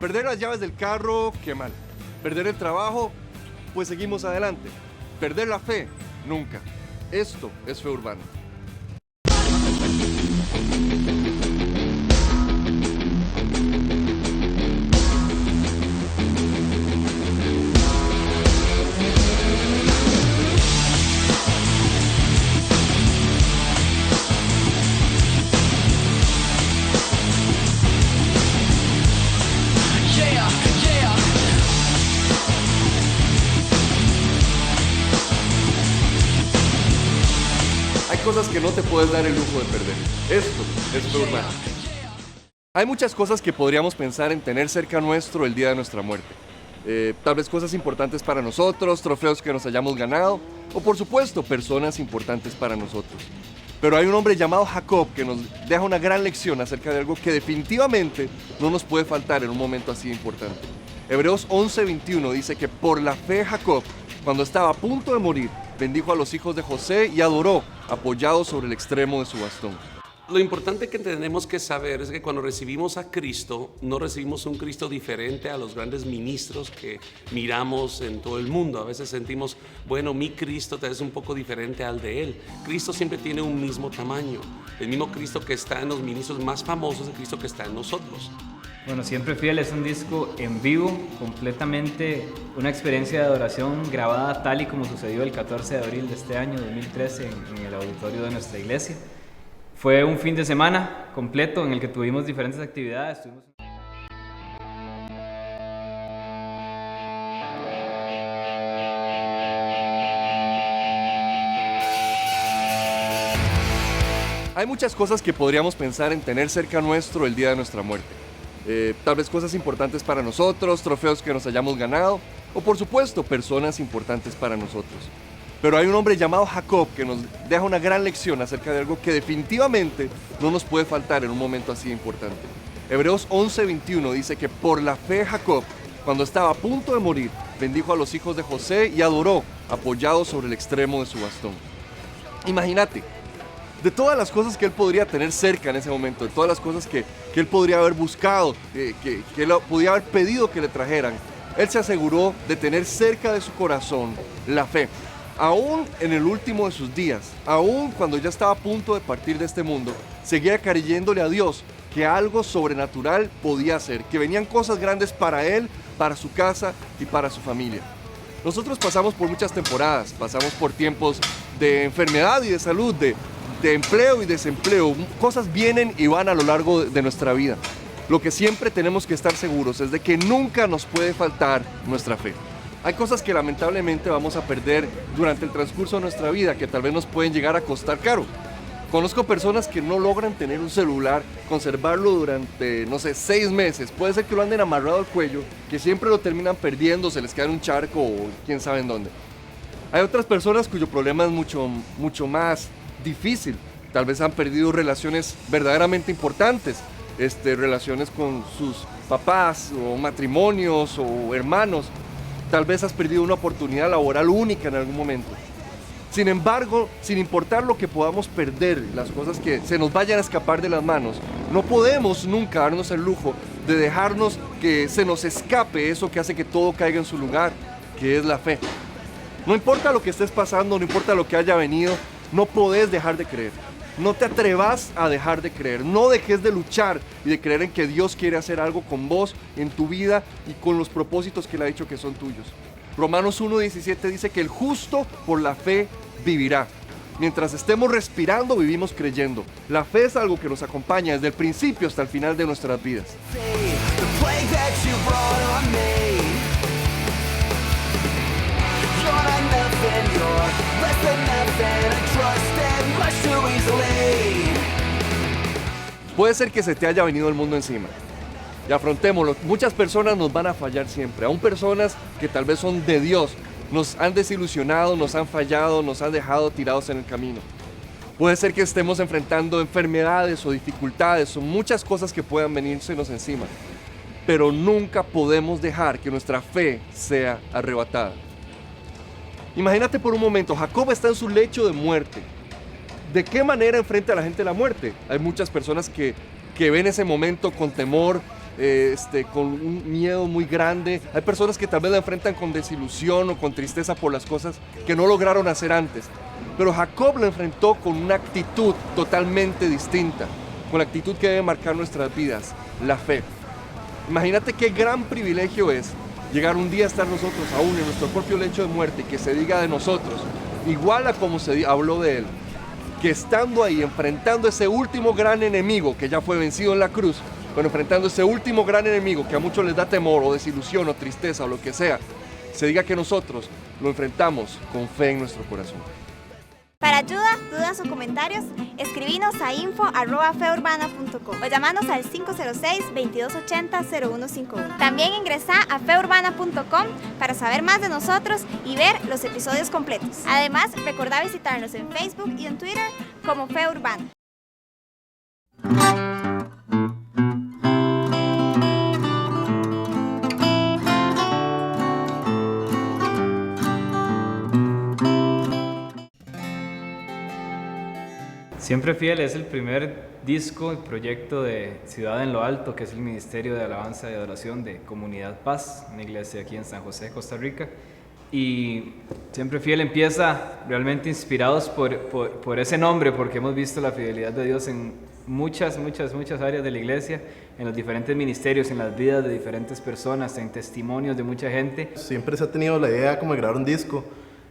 Perder las llaves del carro, qué mal. Perder el trabajo, pues seguimos adelante. Perder la fe, nunca. Esto es Fe Urbana. Hay cosas que no te puedes dar el lujo de perder. Esto es Fe Urbana. Hay muchas cosas que podríamos pensar en tener cerca nuestro el día de nuestra muerte. Tal vez cosas importantes para nosotros, trofeos que nos hayamos ganado, o por supuesto, personas importantes para nosotros. Pero hay un hombre llamado Jacob que nos deja una gran lección acerca de algo que definitivamente no nos puede faltar en un momento así importante. Hebreos 11:21 dice que por la fe Jacob, cuando estaba a punto de morir, bendijo a los hijos de José y adoró, apoyado sobre el extremo de su bastón. Lo importante que tenemos que saber es que cuando recibimos a Cristo, no recibimos un Cristo diferente a los grandes ministros que miramos en todo el mundo. A veces sentimos, bueno, mi Cristo es un poco diferente al de Él. Cristo siempre tiene un mismo tamaño. El mismo Cristo que está en los ministros más famosos es el Cristo que está en nosotros. Bueno, Siempre Fiel es un disco en vivo, completamente una experiencia de adoración grabada tal y como sucedió el 14 de abril de este año, 2013, en el auditorio de nuestra iglesia. Fue un fin de semana completo en el que tuvimos diferentes actividades. Hay muchas cosas que podríamos pensar en tener cerca nuestro el día de nuestra muerte. Tal vez cosas importantes para nosotros, trofeos que nos hayamos ganado, o por supuesto, personas importantes para nosotros. Pero hay un hombre llamado Jacob que nos deja una gran lección acerca de algo que definitivamente no nos puede faltar en un momento así importante. Hebreos 11:21 dice que por la fe Jacob, cuando estaba a punto de morir, bendijo a los hijos de José y adoró, apoyado sobre el extremo de su bastón. Imagínate, de todas las cosas que él podría tener cerca en ese momento, de todas las cosas que él podría haber buscado, que él podría haber pedido que le trajeran, él se aseguró de tener cerca de su corazón la fe. Aún en el último de sus días, aún cuando ya estaba a punto de partir de este mundo, seguía creyéndole a Dios que algo sobrenatural podía hacer, que venían cosas grandes para él, para su casa y para su familia. Nosotros pasamos por muchas temporadas, pasamos por tiempos de enfermedad y de salud, de empleo y desempleo. Cosas vienen y van a lo largo de nuestra vida. Lo que siempre tenemos que estar seguros es de que nunca nos puede faltar nuestra fe. Hay cosas que lamentablemente vamos a perder durante el transcurso de nuestra vida que tal vez nos pueden llegar a costar caro. Conozco personas que no logran tener un celular, conservarlo durante, 6 meses. Puede ser que lo anden amarrado al cuello, que siempre lo terminan perdiendo, se les queda en un charco o quién sabe en dónde. Hay otras personas cuyo problema es mucho más difícil. Tal vez han perdido relaciones verdaderamente importantes, relaciones con sus papás o matrimonios o hermanos. Tal vez has perdido una oportunidad laboral única en algún momento. Sin embargo, sin importar lo que podamos perder, las cosas que se nos vayan a escapar de las manos, no podemos nunca darnos el lujo de dejarnos que se nos escape eso que hace que todo caiga en su lugar, que es la fe. No importa lo que estés pasando, no importa lo que haya venido, no podés dejar de creer. No te atrevas a dejar de creer, no dejes de luchar y de creer en que Dios quiere hacer algo con vos, en tu vida y con los propósitos que Él ha dicho que son tuyos. Romanos 1:17 dice que el justo por la fe vivirá. Mientras estemos respirando, vivimos creyendo. La fe es algo que nos acompaña desde el principio hasta el final de nuestras vidas. Puede ser que se te haya venido el mundo encima. Y afrontémoslo. Muchas personas nos van a fallar siempre. Aún personas que tal vez son de Dios. Nos han desilusionado, nos han fallado, nos han dejado tirados en el camino. Puede ser que estemos enfrentando enfermedades o dificultades o muchas cosas que puedan venírsenos encima. Pero nunca podemos dejar que nuestra fe sea arrebatada. Imagínate por un momento, Jacob está en su lecho de muerte. ¿De qué manera enfrenta a la gente la muerte? Hay muchas personas que ven ese momento con temor, con un miedo muy grande. Hay personas que tal vez la enfrentan con desilusión o con tristeza por las cosas que no lograron hacer antes. Pero Jacob la enfrentó con una actitud totalmente distinta, con la actitud que debe marcar nuestras vidas, la fe. Imagínate qué gran privilegio es llegar un día a estar nosotros aún en nuestro propio lecho de muerte y que se diga de nosotros, igual a como se habló de él, que estando ahí enfrentando ese último gran enemigo que ya fue vencido en la cruz, pero enfrentando ese último gran enemigo que a muchos les da temor o desilusión o tristeza o lo que sea, se diga que nosotros lo enfrentamos con fe en nuestro corazón. Para ayuda, dudas o comentarios, escribinos a info@feurbana.com o llamanos al 506-2280-0151. También ingresa a feurbana.com para saber más de nosotros y ver los episodios completos. Además, recordá visitarnos en Facebook y en Twitter como Fe Urbana. Siempre Fiel es el primer disco y proyecto de Ciudad en lo Alto, que es el Ministerio de Alabanza y Adoración de Comunidad Paz, una iglesia aquí en San José, Costa Rica. Y Siempre Fiel empieza realmente inspirados por ese nombre, porque hemos visto la fidelidad de Dios en muchas áreas de la iglesia, en los diferentes ministerios, en las vidas de diferentes personas, en testimonios de mucha gente. Siempre se ha tenido la idea como de grabar un disco,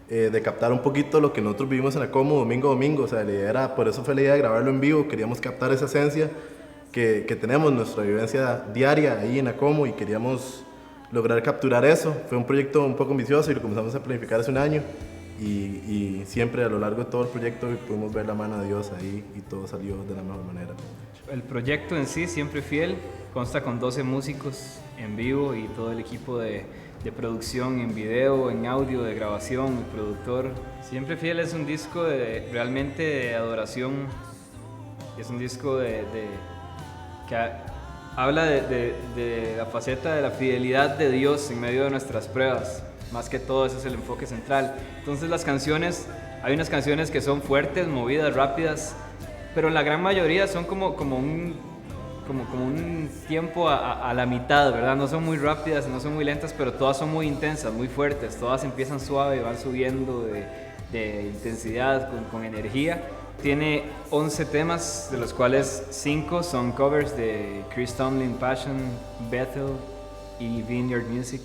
de captar un poquito lo que nosotros vivimos en Acomo domingo a domingo. O sea, la idea era, por eso fue la idea de grabarlo en vivo. Queríamos captar esa esencia que tenemos, nuestra vivencia diaria ahí en Acomo, y queríamos lograr capturar eso. Fue un proyecto un poco ambicioso y lo comenzamos a planificar hace un año, y siempre a lo largo de todo el proyecto pudimos ver la mano de Dios ahí y todo salió de la mejor manera. El proyecto en sí, Siempre Fiel, consta con 12 músicos en vivo y todo el equipo de producción en video, en audio, de grabación, el productor. Siempre Fiel es un disco realmente de adoración, es un disco que habla de la faceta de la fidelidad de Dios en medio de nuestras pruebas. Más que todo, ese es el enfoque central. Entonces las canciones, hay unas canciones que son fuertes, movidas, rápidas, pero la gran mayoría son como un tiempo a la mitad, ¿verdad? No son muy rápidas, no son muy lentas, pero todas son muy intensas, muy fuertes. Todas empiezan suave y van subiendo de intensidad, con energía. Tiene 11 temas, de los cuales 5 son covers de Chris Tomlin, Passion, Bethel y Vineyard Music.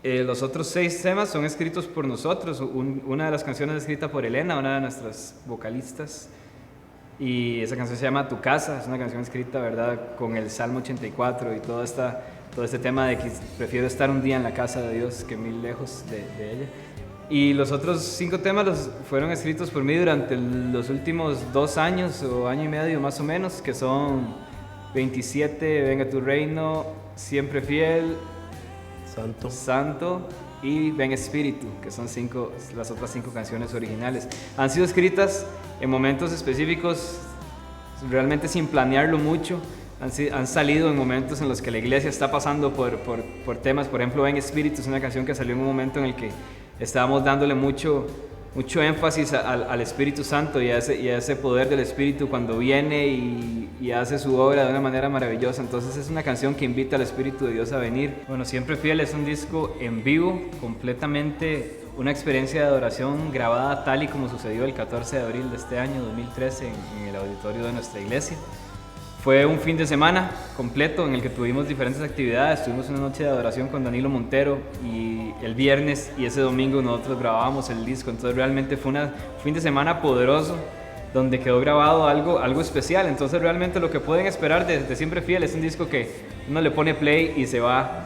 Los otros 6 temas son escritos por nosotros. Una de las canciones es escrita por Elena, una de nuestras vocalistas. Y esa canción se llama Tu Casa, es una canción escrita, ¿verdad?, con el Salmo 84 y todo este tema de que prefiero estar un día en la casa de Dios que mil lejos de ella. Y los otros 5 temas fueron escritos por mí durante los últimos 2 años o año y medio más o menos, que son 27, Venga tu Reino, Siempre Fiel, Santo y Ven Espíritu, que son las otras 5 canciones originales. Han sido escritas en momentos específicos, realmente sin planearlo mucho. Han salido en momentos en los que la iglesia está pasando por temas. Por ejemplo, Ven Espíritu es una canción que salió en un momento en el que estábamos dándole mucho énfasis al Espíritu Santo y a ese poder del Espíritu cuando viene y hace su obra de una manera maravillosa. Entonces es una canción que invita al Espíritu de Dios a venir. Bueno, Siempre Fiel es un disco en vivo, completamente una experiencia de adoración grabada tal y como sucedió el 14 de abril de este año 2013 en el auditorio de nuestra iglesia. Fue un fin de semana completo en el que tuvimos diferentes actividades. Tuvimos una noche de adoración con Danilo Montero, y el viernes y ese domingo nosotros grabábamos el disco. Entonces realmente fue un fin de semana poderoso donde quedó grabado algo especial. Entonces realmente lo que pueden esperar de Siempre Fiel es un disco que uno le pone play y se va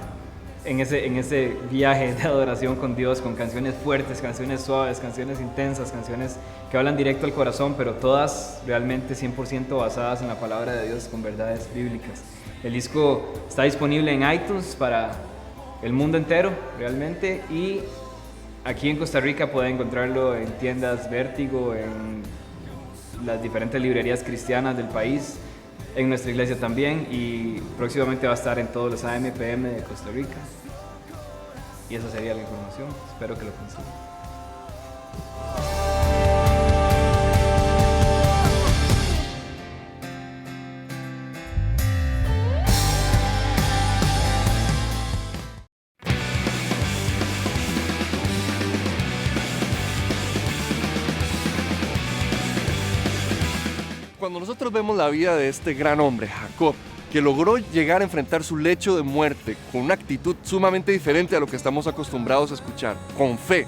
en ese viaje de adoración con Dios, con canciones fuertes, canciones suaves, canciones intensas, canciones que hablan directo al corazón, pero todas realmente 100% basadas en la palabra de Dios, con verdades bíblicas. El disco está disponible en iTunes para el mundo entero realmente, y aquí en Costa Rica pueden encontrarlo en tiendas Vértigo, en las diferentes librerías cristianas del país, en nuestra iglesia también, y próximamente va a estar en todos los AM/PM de Costa Rica. Y esa sería la información. Espero que lo consigan. Cuando nosotros vemos la vida de este gran hombre, Jacob, que logró llegar a enfrentar su lecho de muerte con una actitud sumamente diferente a lo que estamos acostumbrados a escuchar, con fe,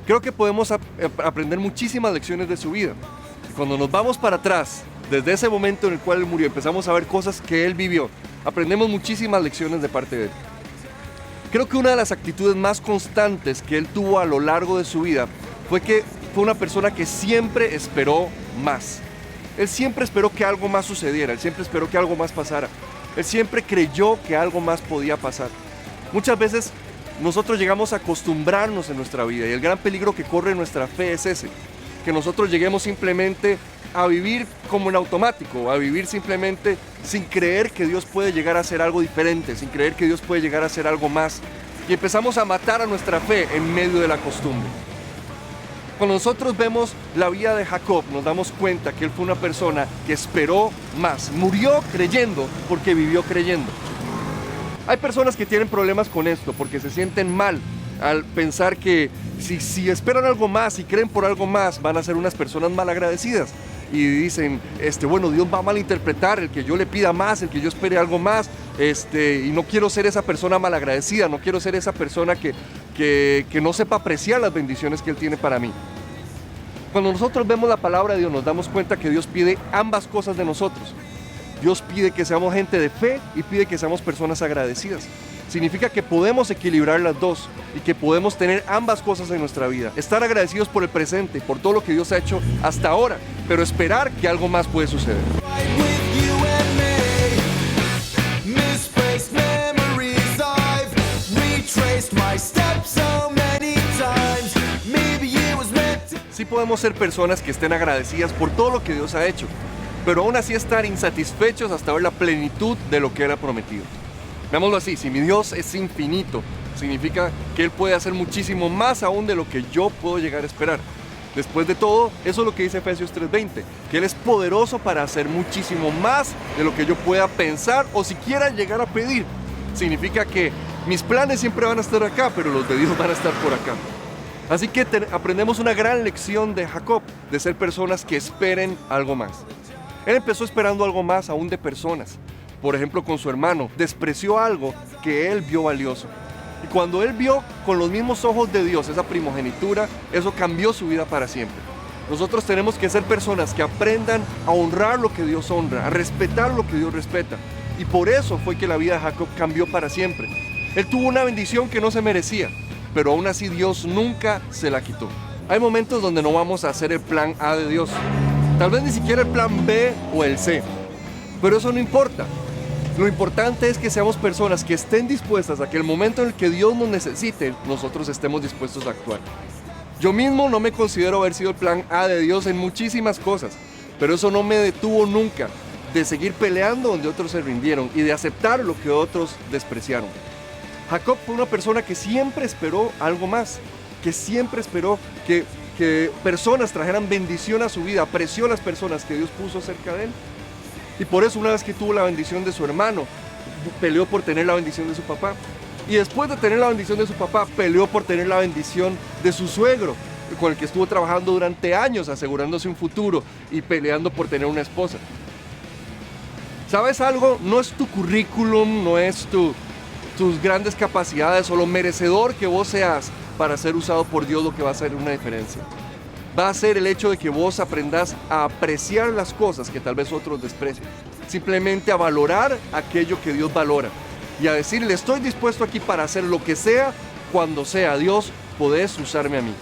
creo que podemos aprender muchísimas lecciones de su vida. Cuando nos vamos para atrás, desde ese momento en el cual él murió, empezamos a ver cosas que él vivió, aprendemos muchísimas lecciones de parte de él. Creo que una de las actitudes más constantes que él tuvo a lo largo de su vida fue que fue una persona que siempre esperó más. Él siempre esperó que algo más sucediera, él siempre esperó que algo más pasara. Él siempre creyó que algo más podía pasar. Muchas veces nosotros llegamos a acostumbrarnos en nuestra vida y el gran peligro que corre nuestra fe es ese, que nosotros lleguemos simplemente a vivir como en automático, a vivir simplemente sin creer que Dios puede llegar a hacer algo diferente, sin creer que Dios puede llegar a hacer algo más. Y empezamos a matar a nuestra fe en medio de la costumbre. Cuando nosotros vemos la vida de Jacob, nos damos cuenta que él fue una persona que esperó más. Murió creyendo porque vivió creyendo. Hay personas que tienen problemas con esto porque se sienten mal al pensar que si esperan algo más y creen por algo más, van a ser unas personas malagradecidas. Y dicen, bueno, Dios va a malinterpretar el que yo le pida más, el que yo espere algo más, y no quiero ser esa persona malagradecida, no quiero ser esa persona que no sepa apreciar las bendiciones que Él tiene para mí. Cuando nosotros vemos la palabra de Dios, nos damos cuenta que Dios pide ambas cosas de nosotros. Dios pide que seamos gente de fe y pide que seamos personas agradecidas. Significa que podemos equilibrar las dos y que podemos tener ambas cosas en nuestra vida. Estar agradecidos por el presente, por todo lo que Dios ha hecho hasta ahora, pero esperar que algo más puede suceder. Sí podemos ser personas que estén agradecidas por todo lo que Dios ha hecho, pero aún así estar insatisfechos hasta ver la plenitud de lo que Él ha prometido. Veámoslo así, si mi Dios es infinito, significa que Él puede hacer muchísimo más aún de lo que yo puedo llegar a esperar. Después de todo, eso es lo que dice Efesios 3:20, que Él es poderoso para hacer muchísimo más de lo que yo pueda pensar o siquiera llegar a pedir. Significa que mis planes siempre van a estar acá, pero los de Dios van a estar por acá. Así que aprendemos una gran lección de Jacob, de ser personas que esperen algo más. Él empezó esperando algo más aún de personas. Por ejemplo, con su hermano, despreció algo que él vio valioso. Y cuando él vio con los mismos ojos de Dios esa primogenitura, eso cambió su vida para siempre. Nosotros tenemos que ser personas que aprendan a honrar lo que Dios honra, a respetar lo que Dios respeta. Y por eso fue que la vida de Jacob cambió para siempre. Él tuvo una bendición que no se merecía, pero aún así Dios nunca se la quitó. Hay momentos donde no vamos a hacer el plan A de Dios. Tal vez ni siquiera el plan B o el C. Pero eso no importa. Lo importante es que seamos personas que estén dispuestas a que el momento en el que Dios nos necesite, nosotros estemos dispuestos a actuar. Yo mismo no me considero haber sido el plan A de Dios en muchísimas cosas, pero eso no me detuvo nunca de seguir peleando donde otros se rindieron y de aceptar lo que otros despreciaron. Jacob fue una persona que siempre esperó algo más, que siempre esperó que personas trajeran bendición a su vida, apreció a las personas que Dios puso cerca de él. Y por eso una vez que tuvo la bendición de su hermano, peleó por tener la bendición de su papá. Y después de tener la bendición de su papá, peleó por tener la bendición de su suegro, con el que estuvo trabajando durante años, asegurándose un futuro y peleando por tener una esposa. ¿Sabes algo? No es tu currículum, no es tus grandes capacidades o lo merecedor que vos seas para ser usado por Dios lo que va a hacer una diferencia. Va a ser el hecho de que vos aprendas a apreciar las cosas que tal vez otros desprecian. Simplemente a valorar aquello que Dios valora. Y a decirle, estoy dispuesto aquí para hacer lo que sea, cuando sea. Dios, podés usarme a mí.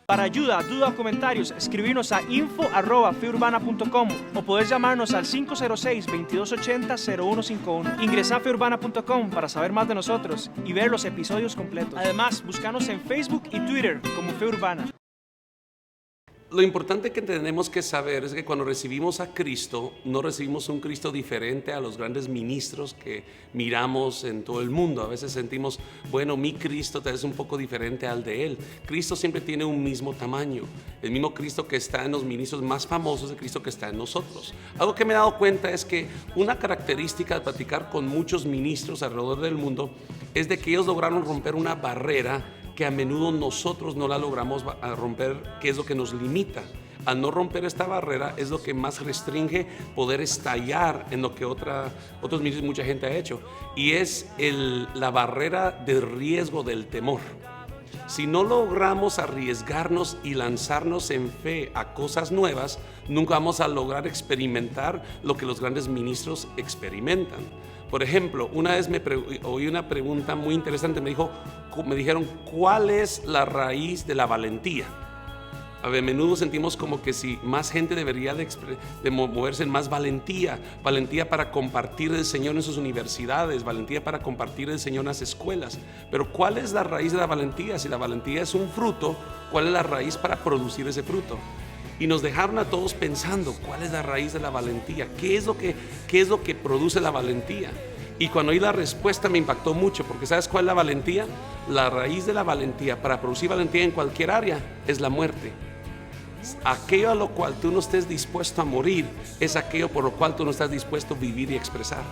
Para ayuda, duda o comentarios, escribirnos a info@feurbana.com o podés llamarnos al 506-2280-0151. Ingresa a feurbana.com para saber más de nosotros y ver los episodios completos. Además, búscanos en Facebook y Twitter como Fe Urbana. Lo importante que tenemos que saber es que cuando recibimos a Cristo, no recibimos un Cristo diferente a los grandes ministros que miramos en todo el mundo. A veces sentimos, bueno, mi Cristo tal vez es un poco diferente al de Él. Cristo siempre tiene un mismo tamaño. El mismo Cristo que está en los ministros más famosos es el Cristo que está en nosotros. Algo que me he dado cuenta es que una característica de platicar con muchos ministros alrededor del mundo es de que ellos lograron romper una barrera que a menudo nosotros no la logramos romper, que es lo que nos limita. al no romper esta barrera, es lo que más restringe poder estallar en lo que otros ministros, mucha gente ha hecho, y es la barrera del riesgo del temor. Si no logramos arriesgarnos y lanzarnos en fe a cosas nuevas, nunca vamos a lograr experimentar lo que los grandes ministros experimentan. Por ejemplo, una vez oí una pregunta muy interesante, me dijeron, ¿cuál es la raíz de la valentía? A menudo sentimos como que si más gente debería de moverse en más valentía para compartir el Señor en sus universidades, valentía para compartir el Señor en las escuelas. Pero ¿cuál es la raíz de la valentía? Si la valentía es un fruto, ¿cuál es la raíz para producir ese fruto? Y nos dejaron a todos pensando, ¿cuál es la raíz de la valentía? ¿Qué es lo que produce la valentía? Y cuando oí la respuesta me impactó mucho, porque ¿sabes cuál es la valentía? La raíz de la valentía para producir valentía en cualquier área es la muerte. Aquello a lo cual tú no estés dispuesto a morir es aquello por lo cual tú no estás dispuesto a vivir y expresar.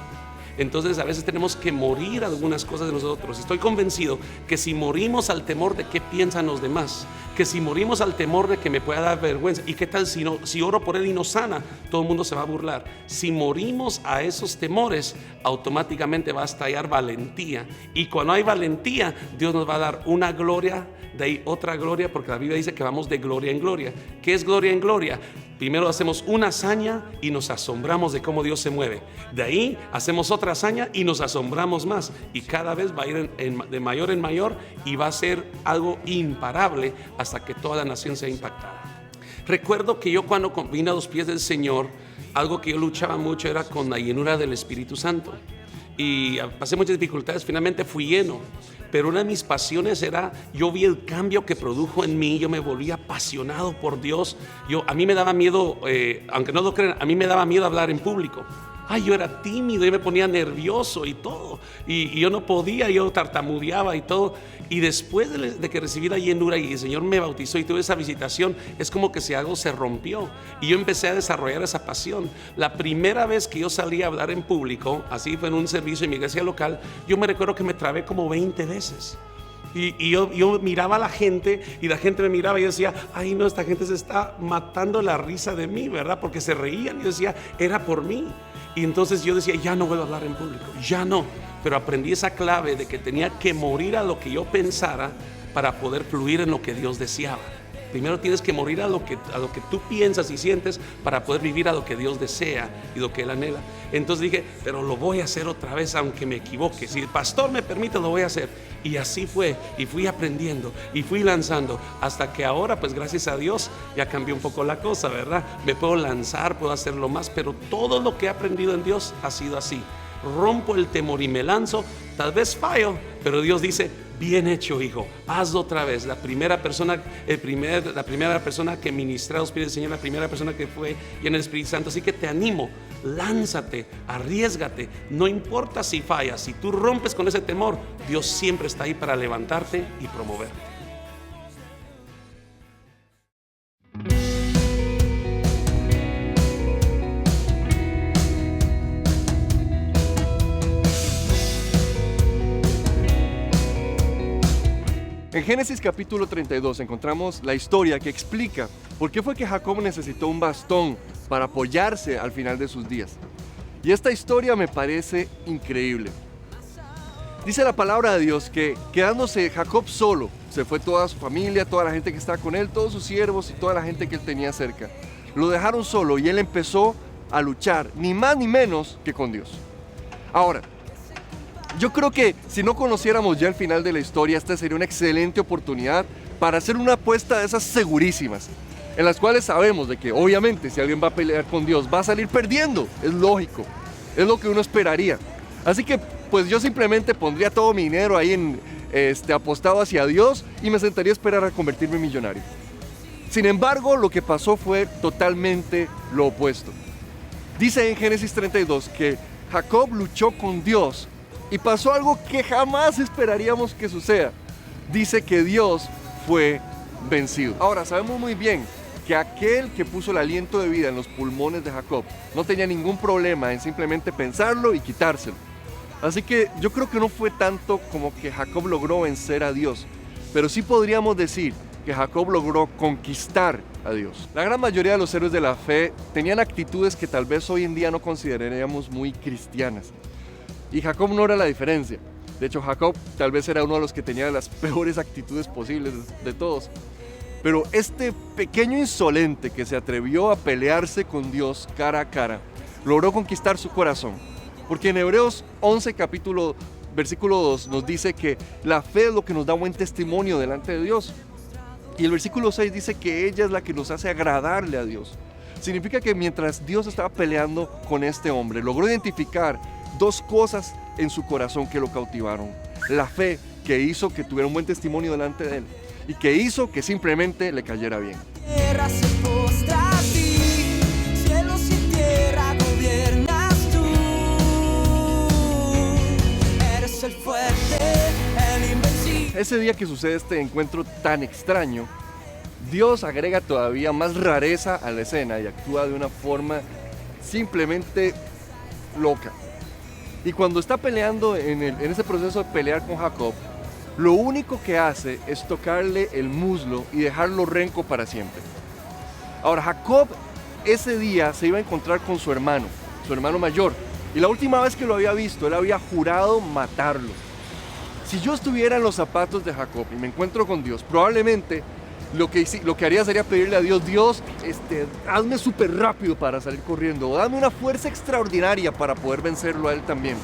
Entonces a veces tenemos que morir algunas cosas de nosotros. Estoy convencido que si morimos al temor de qué piensan los demás, que si morimos al temor de que me pueda dar vergüenza, y qué tal si oro por él y no sana, todo el mundo se va a burlar. Si morimos a esos temores, automáticamente va a estallar valentía, y cuando hay valentía, Dios nos va a dar una gloria, de ahí otra gloria, porque la Biblia dice que vamos de gloria en gloria. ¿Qué es gloria en gloria? Primero hacemos una hazaña y nos asombramos de cómo Dios se mueve. De ahí hacemos otra hazaña y nos asombramos más. Y cada vez va a ir de mayor en mayor y va a ser algo imparable hasta que toda la nación sea impactada. Recuerdo que yo cuando vine a los pies del Señor, algo que yo luchaba mucho era con la llenura del Espíritu Santo. Y pasé muchas dificultades, finalmente fui lleno. Pero una de mis pasiones era, yo vi el cambio que produjo en mí, yo me volví apasionado por Dios. A mí me daba miedo, aunque no lo crean, a mí me daba miedo hablar en público. Yo era tímido, yo me ponía nervioso y todo, y yo no podía, yo tartamudeaba y todo. Y después de que recibí la llenura y el Señor me bautizó y tuve esa visitación, es como que si algo se rompió y yo empecé a desarrollar esa pasión. La primera vez que yo salí a hablar en público, así fue en un servicio en mi iglesia local, yo me recuerdo que me trabé como 20 veces. Y yo miraba a la gente y la gente me miraba y yo decía, ay no, esta gente se está matando la risa de mí, ¿verdad? Porque se reían y yo decía, era por mí. Y entonces yo decía, ya no vuelvo a hablar en público, ya no. Pero aprendí esa clave de que tenía que morir a lo que yo pensara para poder fluir en lo que Dios deseaba. Primero tienes que morir a lo que tú piensas y sientes para poder vivir a lo que Dios desea y lo que Él anhela. Entonces dije, pero lo voy a hacer otra vez aunque me equivoque. Si el pastor me permite, lo voy a hacer. Y así fue, y fui aprendiendo, y fui lanzando, hasta que ahora, pues gracias a Dios, ya cambió un poco la cosa, ¿verdad? Me puedo lanzar, puedo hacerlo más, pero todo lo que he aprendido en Dios ha sido así. Rompo el temor y me lanzo, tal vez fallo, pero Dios dice, bien hecho, hijo, hazlo otra vez. La primera persona que ministró a los pies del Señor, la primera persona que fue llena del Espíritu Santo. Así que te animo, lánzate, arriésgate, no importa si fallas, si tú rompes con ese temor, Dios siempre está ahí para levantarte y promoverte. En Génesis capítulo 32 encontramos la historia que explica por qué fue que Jacob necesitó un bastón para apoyarse al final de sus días. Y esta historia me parece increíble. Dice la palabra de Dios que quedándose Jacob solo, se fue toda su familia, toda la gente que estaba con él, todos sus siervos y toda la gente que él tenía cerca. Lo dejaron solo y él empezó a luchar, ni más ni menos que con Dios. Ahora, yo creo que si no conociéramos ya el final de la historia, esta sería una excelente oportunidad para hacer una apuesta de esas segurísimas, en las cuales sabemos de que obviamente si alguien va a pelear con Dios va a salir perdiendo, es lógico, es lo que uno esperaría. Así que pues yo simplemente pondría todo mi dinero ahí apostado hacia Dios y me sentaría a esperar a convertirme en millonario. Sin embargo, lo que pasó fue totalmente lo opuesto. Dice en Génesis 32 que Jacob luchó con Dios y pasó algo que jamás esperaríamos que suceda. Dice que Dios fue vencido. Ahora, sabemos muy bien que aquel que puso el aliento de vida en los pulmones de Jacob no tenía ningún problema en simplemente pensarlo y quitárselo. Así que yo creo que no fue tanto como que Jacob logró vencer a Dios, pero sí podríamos decir que Jacob logró conquistar a Dios. La gran mayoría de los héroes de la fe tenían actitudes que tal vez hoy en día no consideraríamos muy cristianas. Y Jacob no era la diferencia. De hecho, Jacob tal vez era uno de los que tenía las peores actitudes posibles de todos. Pero este pequeño insolente que se atrevió a pelearse con Dios cara a cara, logró conquistar su corazón. Porque en Hebreos 11, versículo 2, nos dice que la fe es lo que nos da buen testimonio delante de Dios. Y el versículo 6 dice que ella es la que nos hace agradarle a Dios. Significa que mientras Dios estaba peleando con este hombre, logró identificar dos cosas en su corazón que lo cautivaron. La fe, que hizo que tuviera un buen testimonio delante de él, y que hizo que simplemente le cayera bien. Tierra se postra a ti, cielos y tierra gobiernas tú. Eres el fuerte, el invencible. Ese día que sucede este encuentro tan extraño, Dios agrega todavía más rareza a la escena y actúa de una forma simplemente loca. Y cuando está peleando en ese proceso de pelear con Jacob, lo único que hace es tocarle el muslo y dejarlo renco para siempre. Ahora, Jacob ese día se iba a encontrar con su hermano mayor. Y la última vez que lo había visto, él había jurado matarlo. Si yo estuviera en los zapatos de Jacob y me encuentro con Dios, probablemente lo que haría sería pedirle a Dios, hazme súper rápido para salir corriendo, o dame una fuerza extraordinaria para poder vencerlo a él también.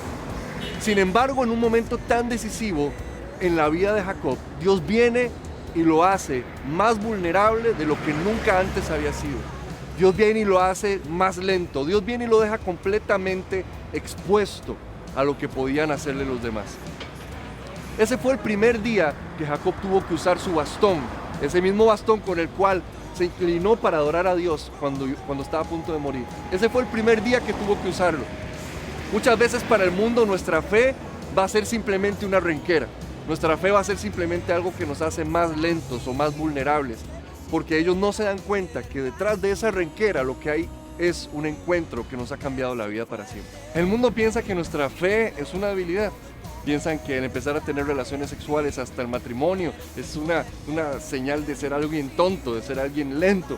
Sin embargo, en un momento tan decisivo en la vida de Jacob, Dios viene y lo hace más vulnerable de lo que nunca antes había sido. Dios viene y lo hace más lento. Dios viene y lo deja completamente expuesto a lo que podían hacerle los demás. Ese fue el primer día que Jacob tuvo que usar su bastón, ese mismo bastón con el cual se inclinó para adorar a Dios cuando estaba a punto de morir. Ese fue el primer día que tuvo que usarlo. Muchas veces para el mundo nuestra fe va a ser simplemente una renquera. Nuestra fe va a ser simplemente algo que nos hace más lentos o más vulnerables, porque ellos no se dan cuenta que detrás de esa renquera lo que hay es un encuentro que nos ha cambiado la vida para siempre. El mundo piensa que nuestra fe es una debilidad. Piensan que el empezar a tener relaciones sexuales hasta el matrimonio es una señal de ser alguien tonto, de ser alguien lento.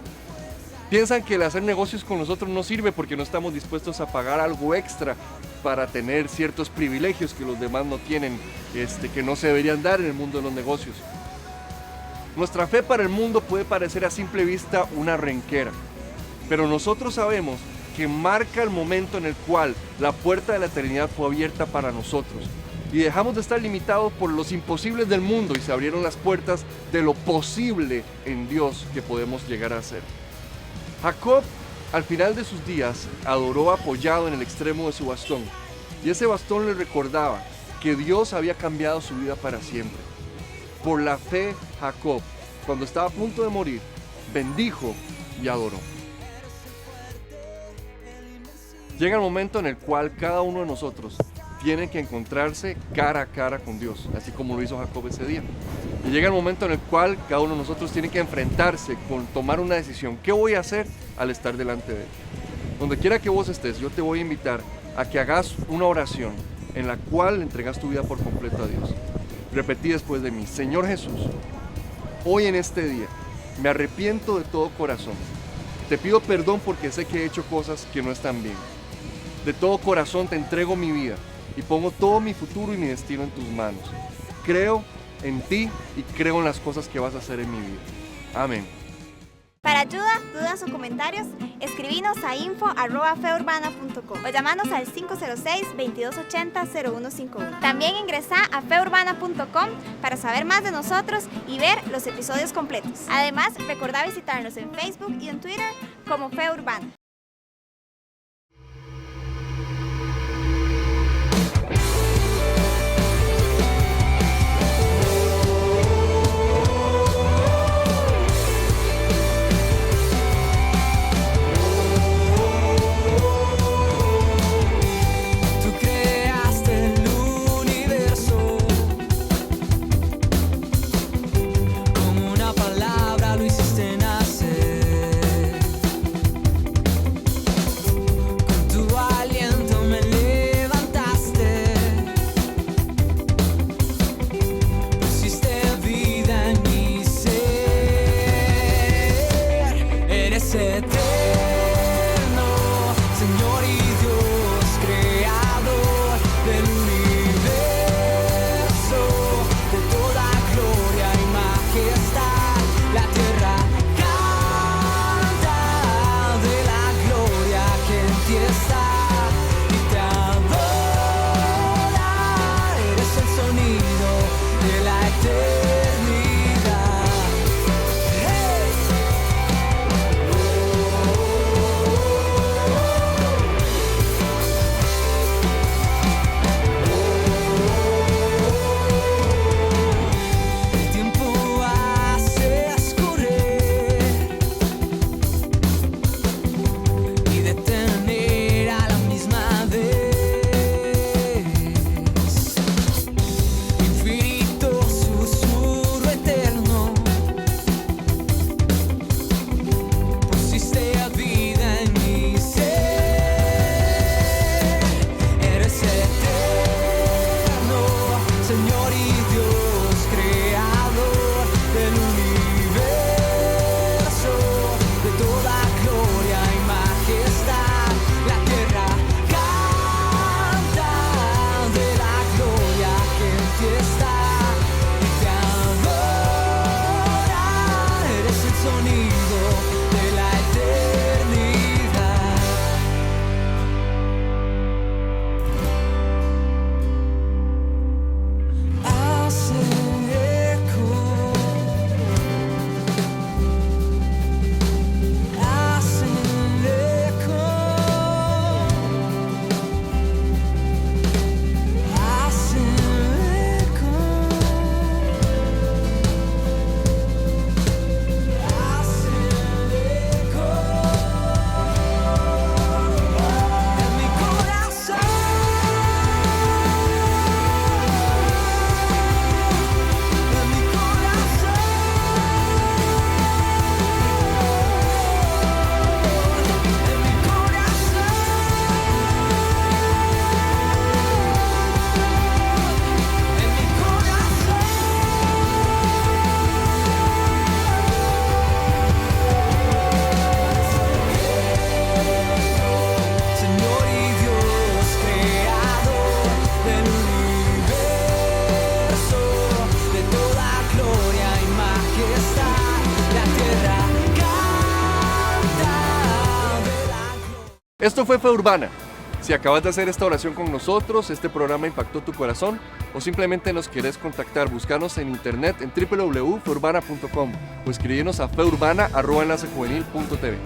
Piensan que el hacer negocios con nosotros no sirve porque no estamos dispuestos a pagar algo extra para tener ciertos privilegios que los demás no tienen, que no se deberían dar en el mundo de los negocios. Nuestra fe para el mundo puede parecer a simple vista una renquera, pero nosotros sabemos que marca el momento en el cual la puerta de la eternidad fue abierta para nosotros y dejamos de estar limitados por los imposibles del mundo y se abrieron las puertas de lo posible en Dios que podemos llegar a ser. Jacob, al final de sus días, adoró apoyado en el extremo de su bastón, y ese bastón le recordaba que Dios había cambiado su vida para siempre. Por la fe, Jacob, cuando estaba a punto de morir, bendijo y adoró. Llega el momento en el cual cada uno de nosotros tiene que encontrarse cara a cara con Dios, así como lo hizo Jacob ese día. Y llega el momento en el cual cada uno de nosotros tiene que enfrentarse con tomar una decisión. ¿Qué voy a hacer al estar delante de Él? Donde quiera que vos estés, yo te voy a invitar a que hagas una oración en la cual le entregas tu vida por completo a Dios. Repetí después de mí: Señor Jesús, hoy en este día me arrepiento de todo corazón. Te pido perdón porque sé que he hecho cosas que no están bien. De todo corazón te entrego mi vida y pongo todo mi futuro y mi destino en tus manos. Creo en ti y creo en las cosas que vas a hacer en mi vida. Amén. Para ayuda, dudas o comentarios, escribinos a info@feurbana.com o llamanos al 506-2280-0151. También ingresa a feurbana.com para saber más de nosotros y ver los episodios completos. Además, recordá visitarnos en Facebook y en Twitter como Fe Urbana. la tierra canta de la gloria. Esto fue Fe Urbana. Si acabas de hacer esta oración con nosotros, este programa impactó tu corazón o simplemente nos querés contactar, buscanos en internet en www.feurbana.com o escribirnos a feurbana@enlacejuvenil.tv.